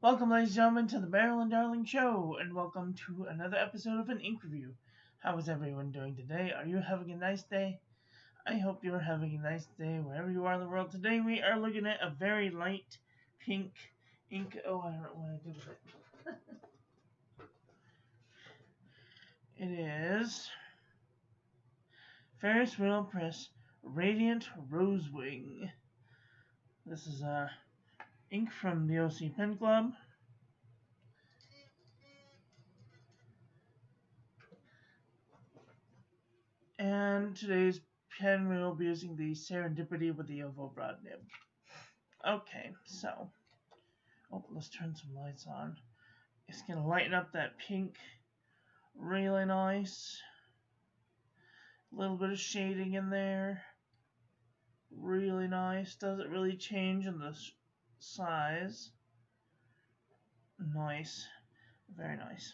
Welcome, ladies and gentlemen, to the Beryl and Darling Show, and welcome to another episode of an ink review. How is everyone doing today? Are you having a nice day? I hope you're having a nice day wherever you are in the world. Today we are looking at a very light pink ink. Oh, I don't know what I do with it. It is Ferris Press Radiant Rosewing. This is ink from the OC Pen Club. And today's pen we'll be using the Serendipity with the oval broad nib. Okay, so let's turn some lights on. It's gonna lighten up that pink really nice. A little bit of shading in there. Really nice. Doesn't really change in the size. Nice. Very nice.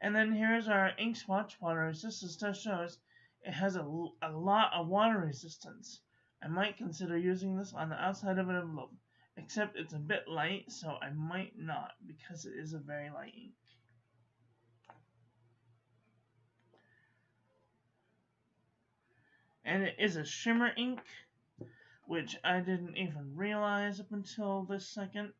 And then here's our ink swatch water resistance test shows it has a lot of water resistance. I might consider using this on the outside of an envelope, except it's a bit light, so I might not because it is a very light ink. And it is a shimmer ink, which I didn't even realize up until this second.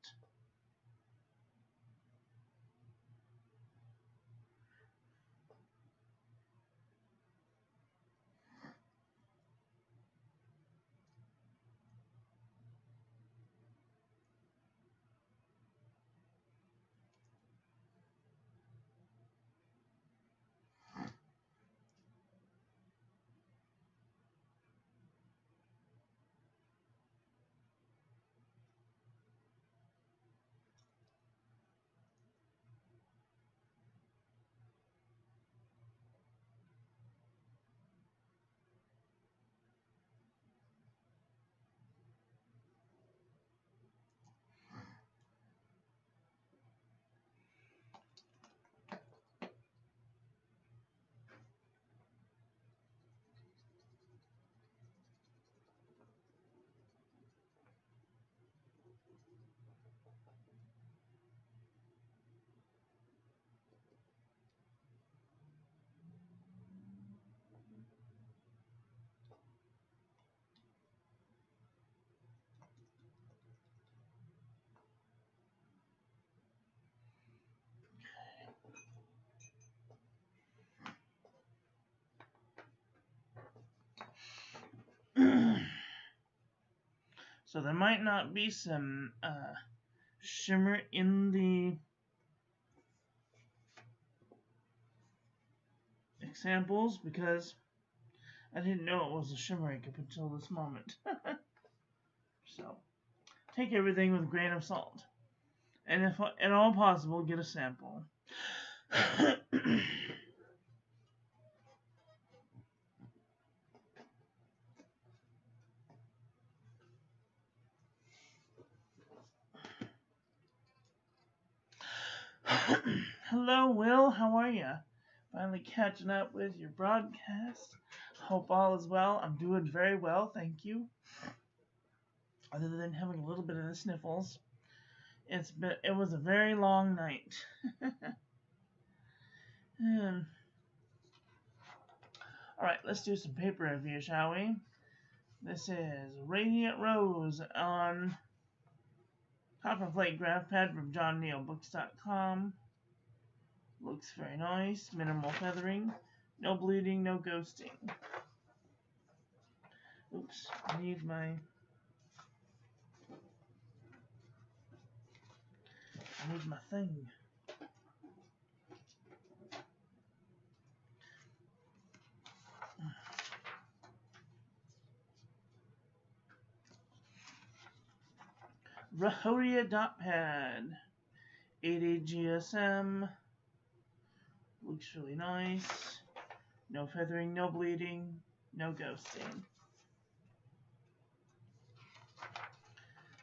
So there might not be some shimmer in the examples because I didn't know it was a shimmer ink up until this moment. So take everything with a grain of salt, and if at all possible, get a sample. Hello, Will. How are you? Finally catching up with your broadcast. Hope all is well. I'm doing very well, thank you. Other than having a little bit of the sniffles, it was a very long night. All right, let's do some paper review, shall we? This is Radiant Rose on Copper Plate Graph Pad from JohnNeilBooks.com. Looks very nice. Minimal feathering. No bleeding, no ghosting. Oops, I need my thing. Rhodia dot pad. 80 GSM. Looks really nice. No feathering, no bleeding, no ghosting.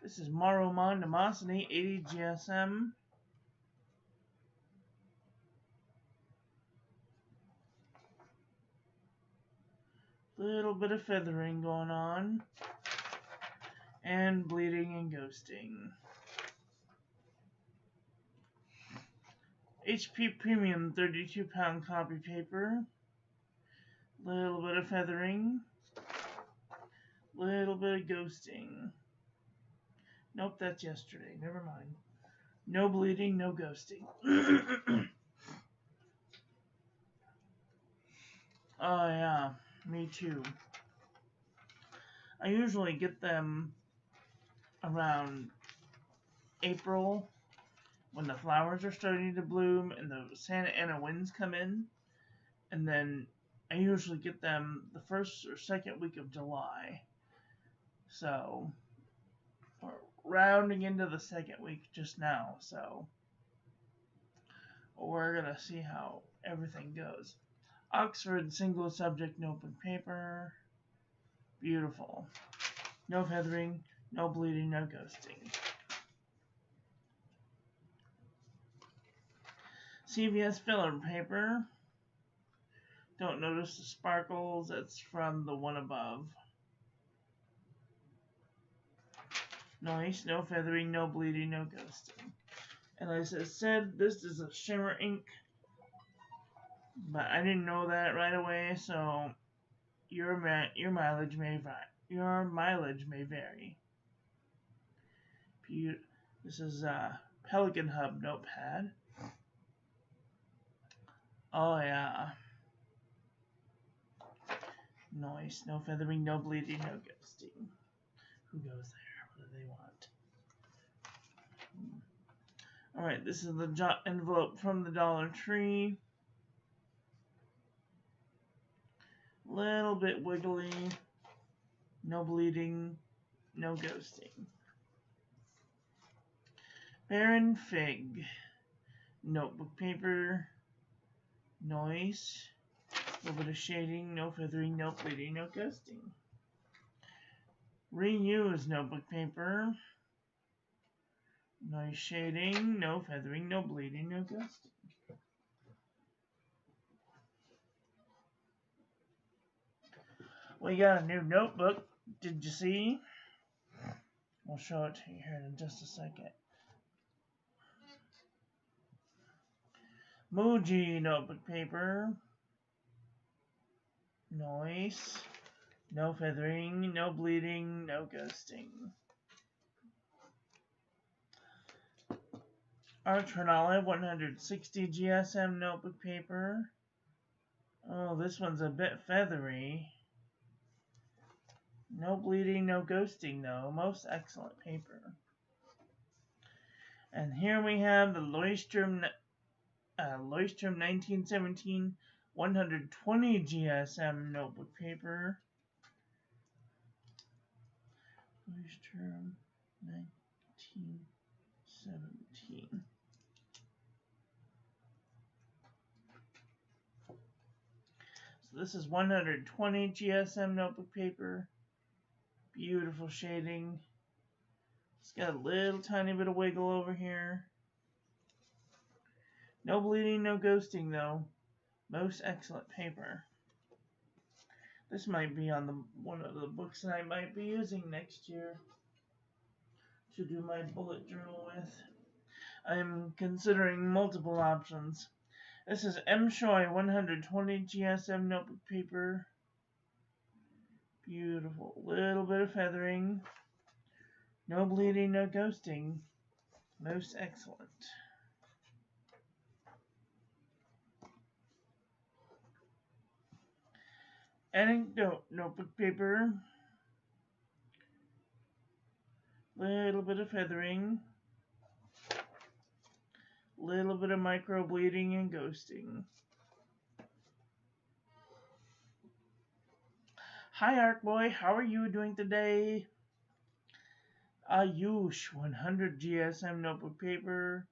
This is Maromon Nemosity 80 GSM. Little bit of feathering going on. And bleeding and ghosting. HP Premium 32-pound copy paper. Little bit of feathering. Little bit of ghosting. Nope, that's yesterday. Never mind. No bleeding, no ghosting. Oh yeah, me too. I usually get them around April when the flowers are starting to bloom and the Santa Ana winds come in. And then I usually get them the first or second week of July. So we're rounding into the second week just now. So we're going to see how everything goes. Oxford single subject notebook paper. Beautiful. No feathering, no bleeding, no ghosting. CVS filler paper. Don't notice the sparkles. That's from the one above. Nice. No feathering, no bleeding, no ghosting. And as I said, this is a shimmer ink. But I didn't know that right away, so your mileage may vary. This is a Pelican Hub notepad. Oh yeah. Nice. No feathering, no bleeding, no ghosting. Who goes there? What do they want? Alright, this is the envelope from the Dollar Tree. Little bit wiggly. No bleeding, no ghosting. Baron Fig. Notebook paper. Noise. A little bit of shading, no feathering, no bleeding, no ghosting. Reuse notebook paper. Nice shading, no feathering, no bleeding, no ghosting. We got a new notebook. Did you see? We'll show it to you here in just a second. Muji notebook paper. Nice. No feathering, no bleeding, no ghosting. Archford Olive 160 GSM notebook paper. Oh, this one's a bit feathery. No bleeding, no ghosting though. Most excellent paper. And here we have the Leuchtturm 1917 120 GSM notebook paper. Leuchtturm 1917. So this is 120 GSM notebook paper. Beautiful shading. It's got a little tiny bit of wiggle over here. No bleeding, no ghosting though. Most excellent paper. This might be on one of the books that I might be using next year to do my bullet journal with. I'm considering multiple options. This is M. Choi 120 GSM notebook paper. Beautiful. Little bit of feathering. No bleeding, no ghosting. Most excellent. Anecdote notebook paper. Little bit of feathering. Little bit of micro bleeding and ghosting. Hi Arcboy, how are you doing today? Ayush 100 GSM notebook paper.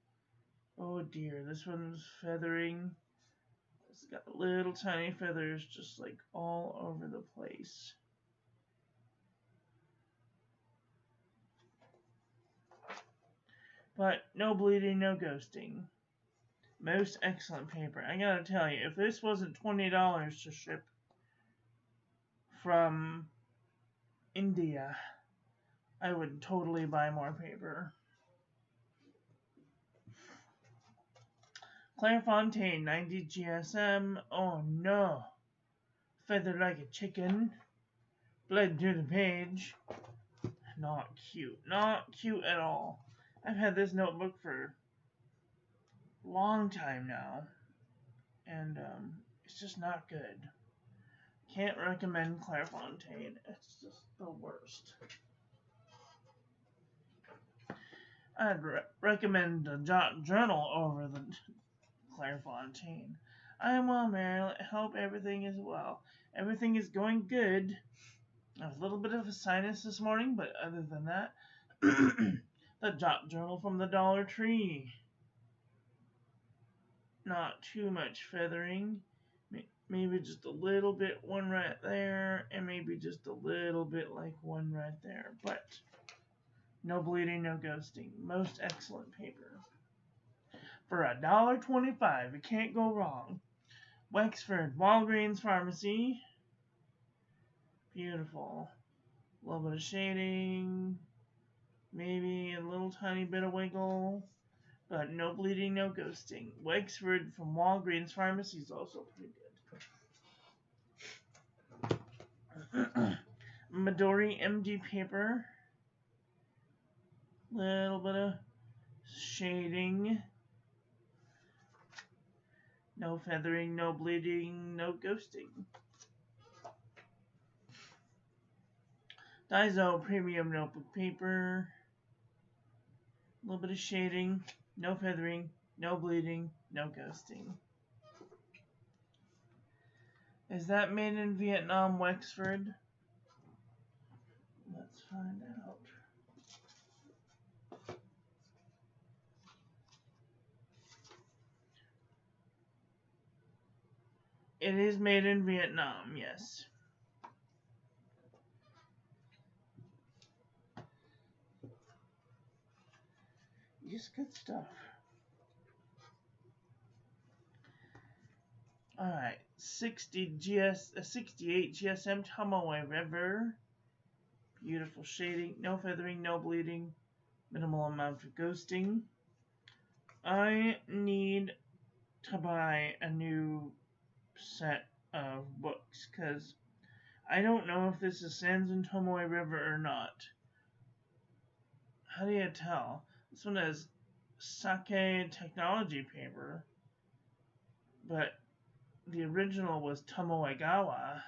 Oh dear, this one's feathering. It's got little tiny feathers just like all over the place. But no bleeding, no ghosting. Most excellent paper. I gotta tell you, if this wasn't $20 to ship from India, I would totally buy more paper. Clairefontaine 90 GSM. Oh no. Feathered like a chicken. Bled through the page. Not cute. Not cute at all. I've had this notebook for a long time now. And it's just not good. Can't recommend Clairefontaine. It's just the worst. I'd recommend the Jot Journal over the Clairefontaine. I am well, Mary. I hope everything is well. Everything is going good. I have a little bit of a sinus this morning, but other than that, the Jot Journal from the Dollar Tree. Not too much feathering. Maybe just a little bit, one right there, and maybe just a little bit like one right there. But no bleeding, no ghosting. Most excellent paper. For $1.25, it can't go wrong. Wexford, Walgreens Pharmacy. Beautiful. A little bit of shading. Maybe a little tiny bit of wiggle. But no bleeding, no ghosting. Wexford from Walgreens Pharmacy is also pretty good. Midori MD paper. Little bit of shading. No feathering, no bleeding, no ghosting. Daiso Premium Notebook Paper. A little bit of shading. No feathering, no bleeding, no ghosting. Is that made in Vietnam, Wexford? Let's find out. It is made in Vietnam, yes. Just good stuff. Alright, 68 GSM Tomoe River. Beautiful shading, no feathering, no bleeding, minimal amount of ghosting. I need to buy a new set of books because I don't know if this is Sanzen Tomoe River or not. How do you tell? This one has Sake Technology paper, but the original was Tomoegawa,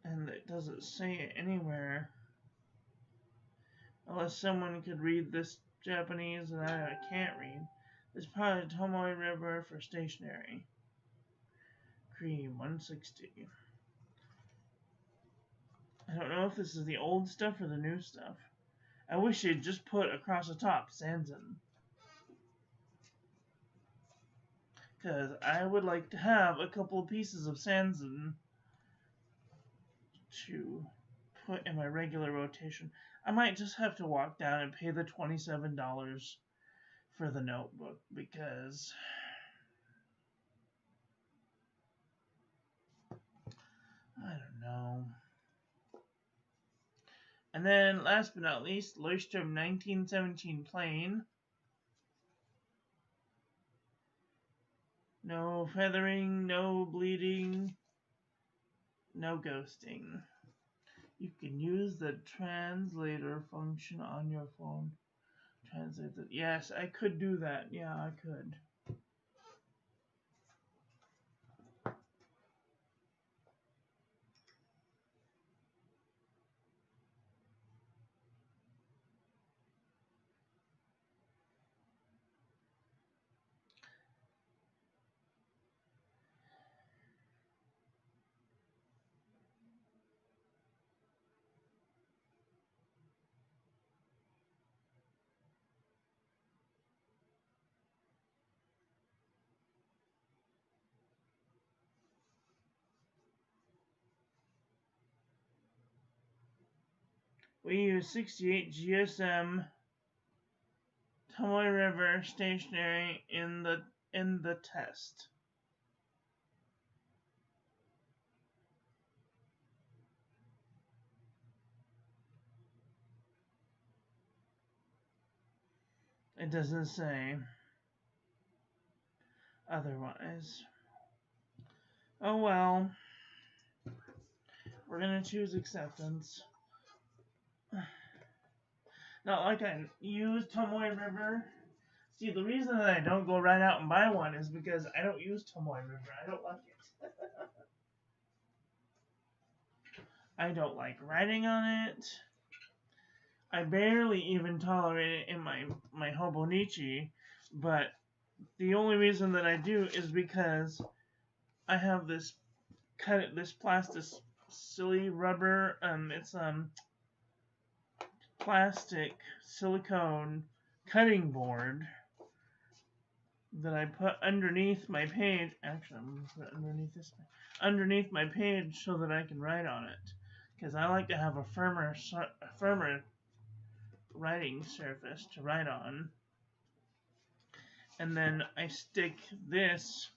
and it doesn't say it anywhere. Unless someone could read this Japanese and I can't read. It's probably Tomoe River for stationery. Cream 160. I don't know if this is the old stuff or the new stuff. I wish they'd just put across the top Sanzen. Because I would like to have a couple of pieces of Sanzen to put in my regular rotation. I might just have to walk down and pay the $27 for the notebook because I don't know. And then last but not least, Leuchtturm 1917 plain. No feathering, no bleeding, no ghosting. You can use the translator function on your phone. Translate it. Yes, I could do that. Yeah, I could. We use 68 GSM Tomoe River stationery in the test. It doesn't say otherwise. Oh well. We're gonna choose acceptance. Not like I use Tomoe River. See, the reason that I don't go right out and buy one is because I don't use Tomoe River. I don't like it. I don't like writing on it. I barely even tolerate it in my Hobonichi, but the only reason that I do is because I have this plastic silly rubber. It's plastic silicone cutting board that I put underneath my page. Actually, I'm going to put it underneath my page so that I can write on it. Because I like to have a firmer writing surface to write on. And then I stick this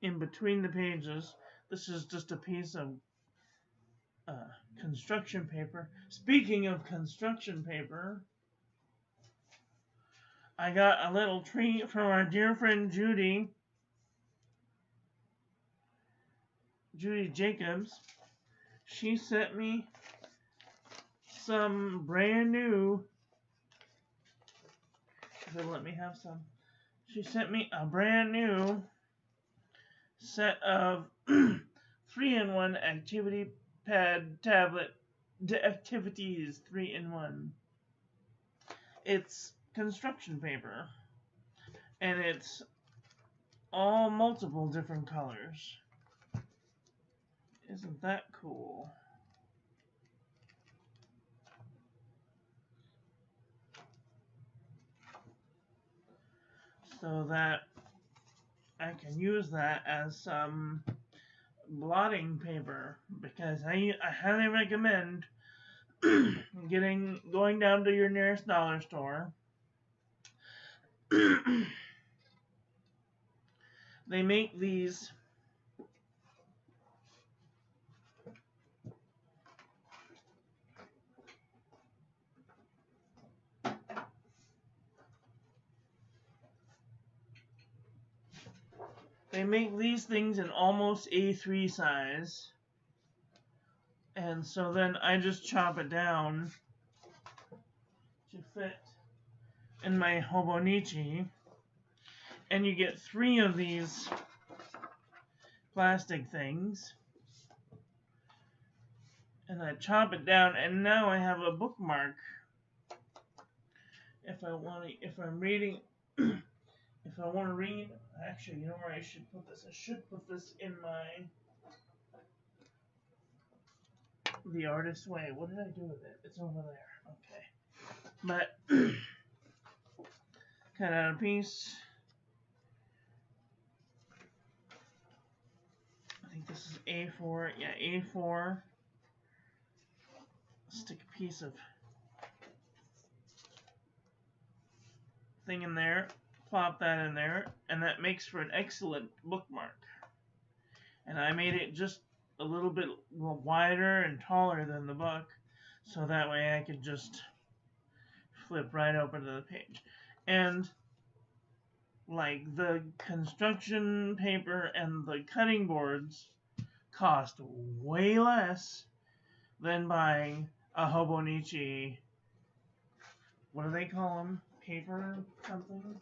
in between the pages. This is just a piece of construction paper. Speaking of construction paper, I got a little treat from our dear friend Judy Jacobs. She sent me some brand new, if it'll let me have some, she sent me a brand new set of 3-in-1 activity pad tablet activities 3-in-1. It's construction paper, and it's all multiple different colors. Isn't that cool? So that I can use that as some blotting paper, because I highly recommend going down to your nearest dollar store. They make these things in almost A3 size. And so then I just chop it down to fit in my Hobonichi. And you get 3 of these plastic things. And I chop it down, and now I have a bookmark. If I'm reading, if I want to read, actually, you know where I should put this? I should put this in the Artist's Way. What did I do with it? It's over there. Okay. But, cut out a piece. I think this is A4. Yeah, A4. Stick a piece of thing in there, plop that in there, and that makes for an excellent bookmark. And I made it just a little bit wider and taller than the book, so that way I could just flip right open to the page. And like the construction paper and the cutting boards cost way less than buying a Hobonichi. What do they call them? Paper something?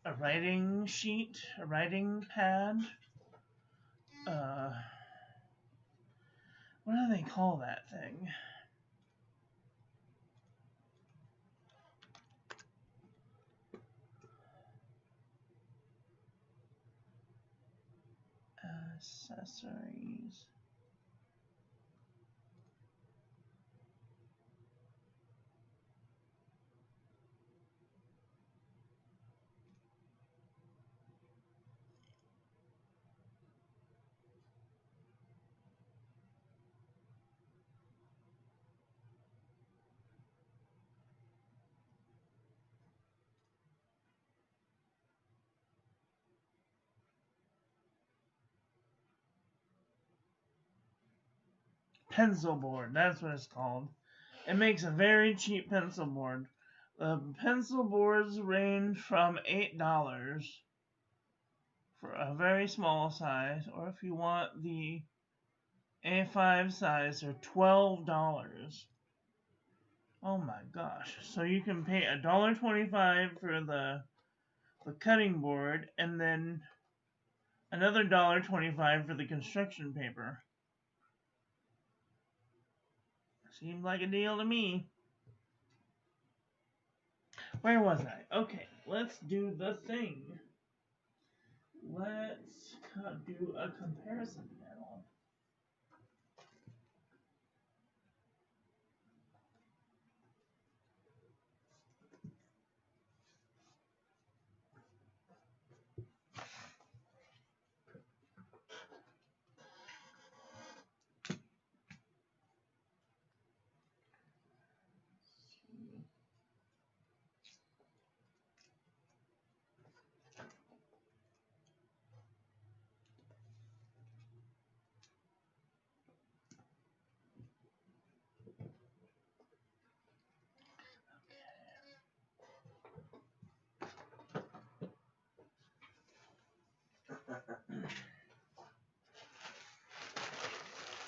A writing sheet? A writing pad? What do they call that thing? Accessories. pencil board. That's what it's called. It makes a very cheap pencil board. The pencil boards range from $8 for a very small size, or if you want the A5 size, they're $12. Oh my gosh. So you can pay $1.25 for the cutting board and then another $1.25 for the construction paper. Seems like a deal to me. Where was I? Okay, let's do the thing. Let's do a comparison panel.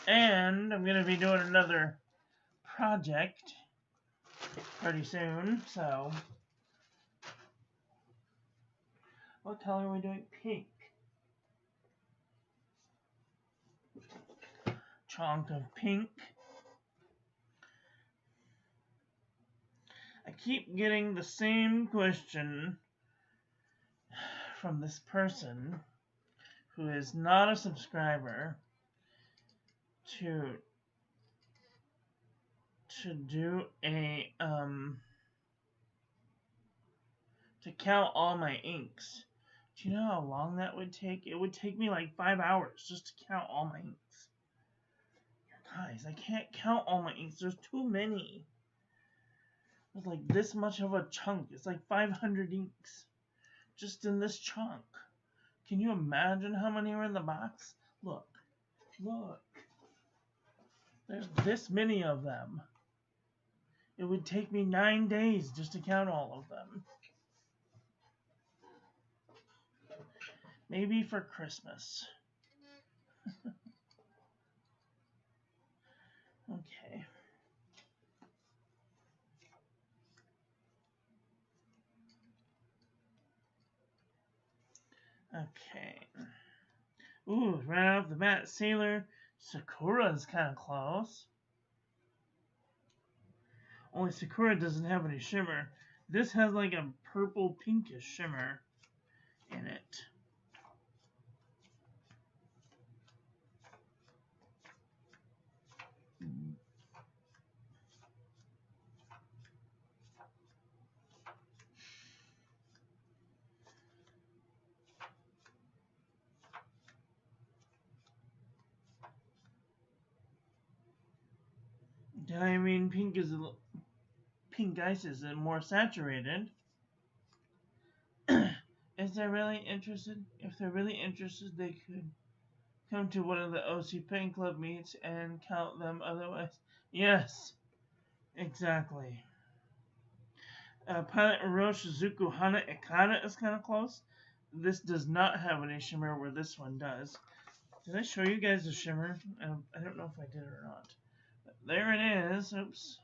And I'm going to be doing another project pretty soon, so what color are we doing? Pink. Chunk of pink. I keep getting the same question from this person who is not a subscriber to do a to count all my inks. Do you know how long that would take? It would take me like 5 hours just to count all my inks. Guys, I can't count all my inks. There's too many. There's like this much of a chunk. It's like 500 inks just in this chunk. Can you imagine how many are in the box? Look. Look. There's this many of them. It would take me 9 days just to count all of them. Maybe for Christmas. Okay. Okay. Ooh, right off the bat, Sailor Sakura's kind of close. Only Sakura doesn't have any shimmer. This has like a purple pinkish shimmer in it. Diamond pink is pink ice is more saturated. If they're really interested, they could come to one of the OC Pen Club meets and count them otherwise. Yes, exactly. Pilot Orochi Shizuku Hana Ekata is kind of close. This does not have any shimmer where this one does. Did I show you guys the shimmer? I don't know if I did or not. But there it is. Oops.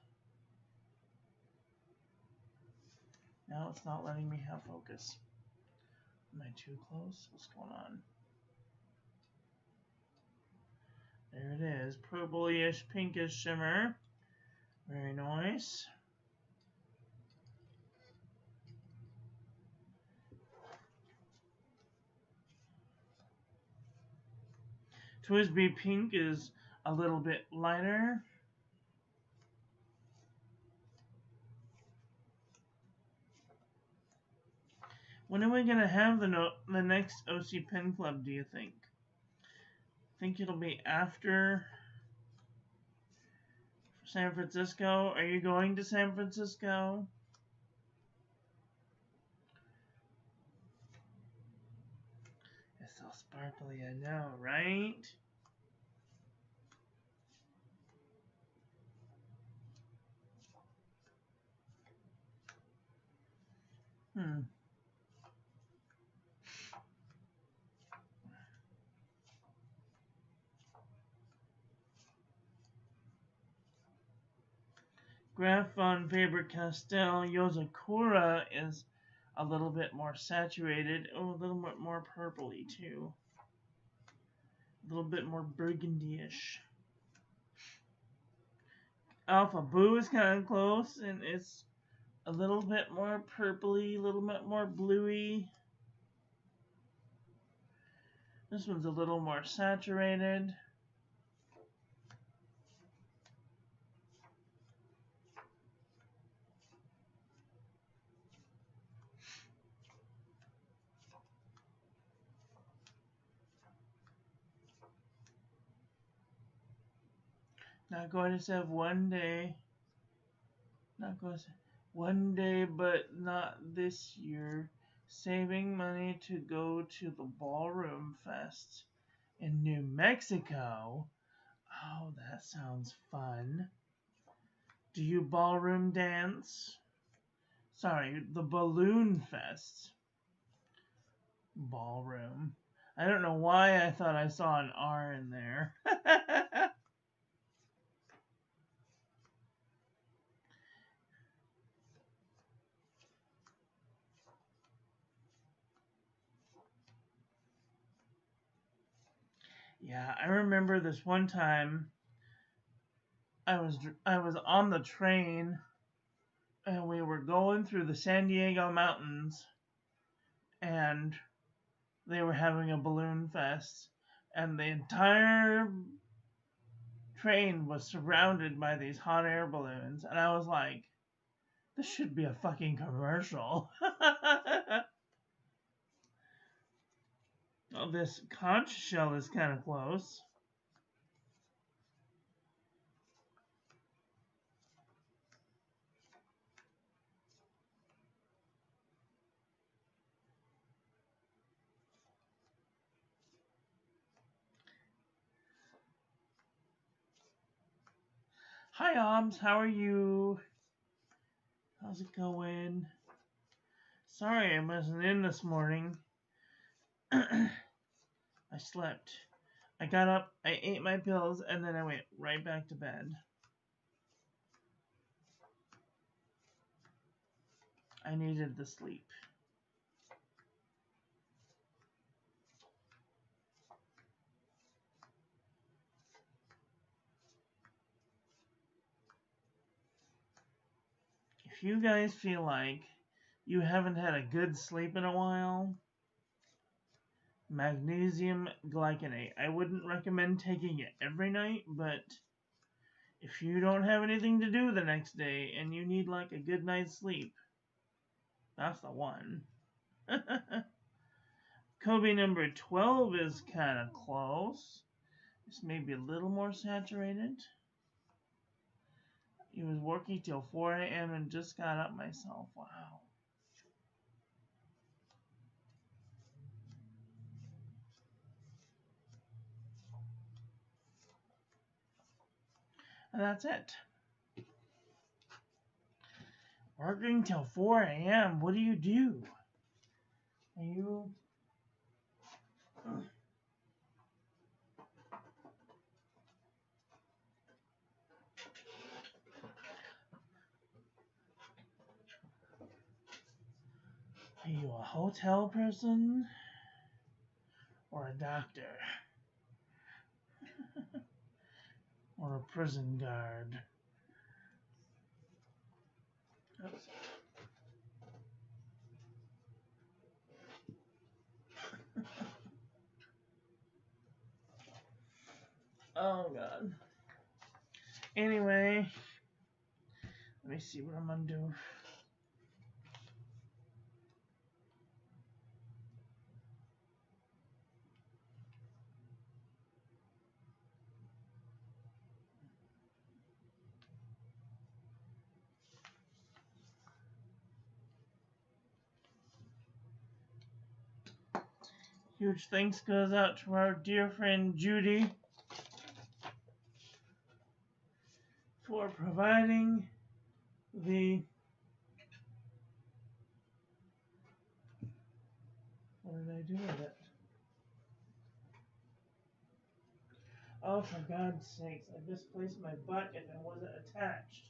Now it's not letting me have focus. Am I too close? What's going on? There it is. Purple-ish, pinkish shimmer. Very nice. Twisby pink is a little bit lighter. When are we going to have the next OC Pen Club, do you think? Think it'll be after San Francisco? Are you going to San Francisco? It's so sparkly, I know, right? Graph on Faber-Castell Yozakura is a little bit more saturated. Oh, a little bit more purpley too. A little bit more burgundy-ish. Alpha Boo is kind of close, and it's a little bit more purpley, a little bit more bluey. This one's a little more saturated. Not going to have one day. Not going to one day, but not this year. Saving money to go to the Ballroom Fest in New Mexico. Oh, that sounds fun. Do you ballroom dance? Sorry, the Balloon Fest. Ballroom. I don't know why I thought I saw an R in there. Yeah, I remember this one time I was on the train and we were going through the San Diego mountains and they were having a balloon fest and the entire train was surrounded by these hot air balloons and I was like, this should be a fucking commercial. Oh, this conch shell is kind of close. Hi, Obs. How are you? How's it going? Sorry I wasn't in this morning. I slept. I got up, I ate my pills, and then I went right back to bed. I needed the sleep. If you guys feel like you haven't had a good sleep in a while, magnesium glycinate. I wouldn't recommend taking it every night, but if you don't have anything to do the next day and you need like a good night's sleep, that's the one. Kobe number 12 is kind of close. This may be a little more saturated. He was working till 4 a.m. and just got up myself. Wow. And that's it. Working till 4 a.m. What do you do? Are you... Are you a hotel person? Or a doctor? Or a prison guard? Oops. Oh god. Anyway, let me see what I'm gonna do. Huge thanks goes out to our dear friend Judy for providing the What did I do with it? Oh, for God's sakes, I misplaced my butt and it wasn't attached.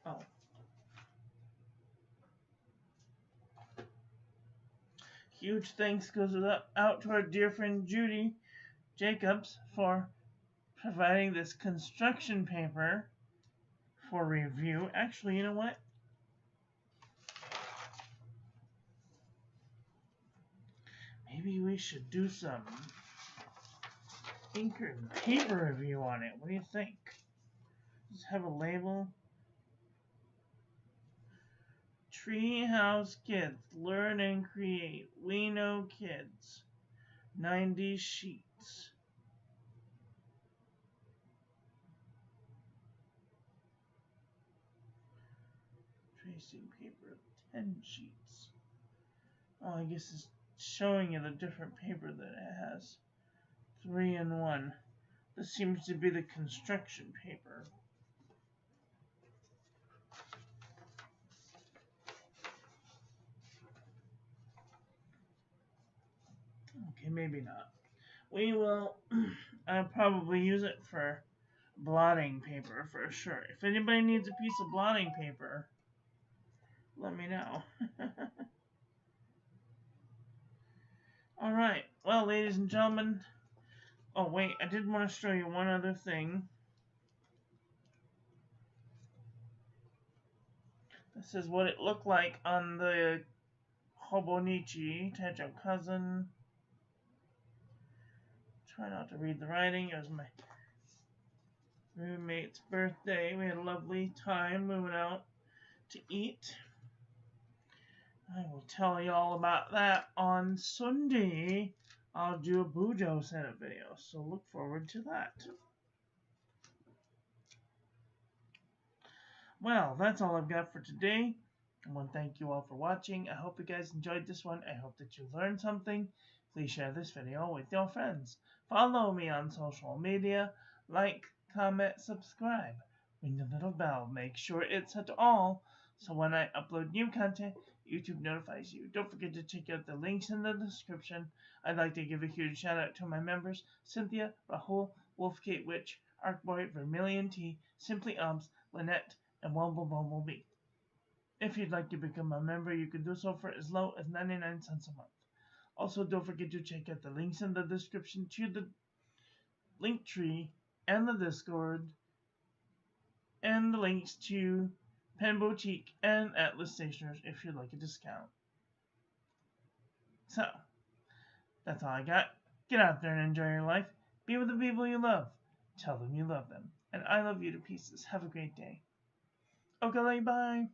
Oh. Huge thanks goes out to our dear friend Judy Jacobs for providing this construction paper for review. Actually, you know what? Maybe we should do some ink and paper review on it. What do you think? Just have a label. Treehouse Kids, learn and create. We know kids. 90 sheets. Tracing paper, 10 sheets. Oh, I guess it's showing you the different paper that it has. 3 in 1. This seems to be the construction paper. Okay, maybe not. We will probably use it for blotting paper for sure. If anybody needs a piece of blotting paper, let me know. Alright, well, ladies and gentlemen. Oh, wait, I did want to show you one other thing. This is what it looked like on the Hobonichi, Tejo Cousin. Try not to read the writing. It was my roommate's birthday. We had a lovely time. We went out to eat. I will tell you all about that on Sunday. I'll do a Bujo setup video, so look forward to that. Well, that's all I've got for today. I want to thank you all for watching. I hope you guys enjoyed this one. I hope that you learned something. Please share this video with your friends. Follow me on social media. Like, comment, subscribe. Ring the little bell. Make sure it's at all, so when I upload new content, YouTube notifies you. Don't forget to check out the links in the description. I'd like to give a huge shout out to my members, Cynthia, Rahul, Wolfgate Witch, Arcboy, Vermilion T, Simply Ubs, Lynette, and Wumble Bumblebee. If you'd like to become a member, you can do so for as low as 99 cents a month. Also, don't forget to check out the links in the description to the link tree and the Discord, and the links to Pen Boutique and Atlas Stationers if you'd like a discount. So, that's all I got. Get out there and enjoy your life. Be with the people you love. Tell them you love them. And I love you to pieces. Have a great day. Okay, bye.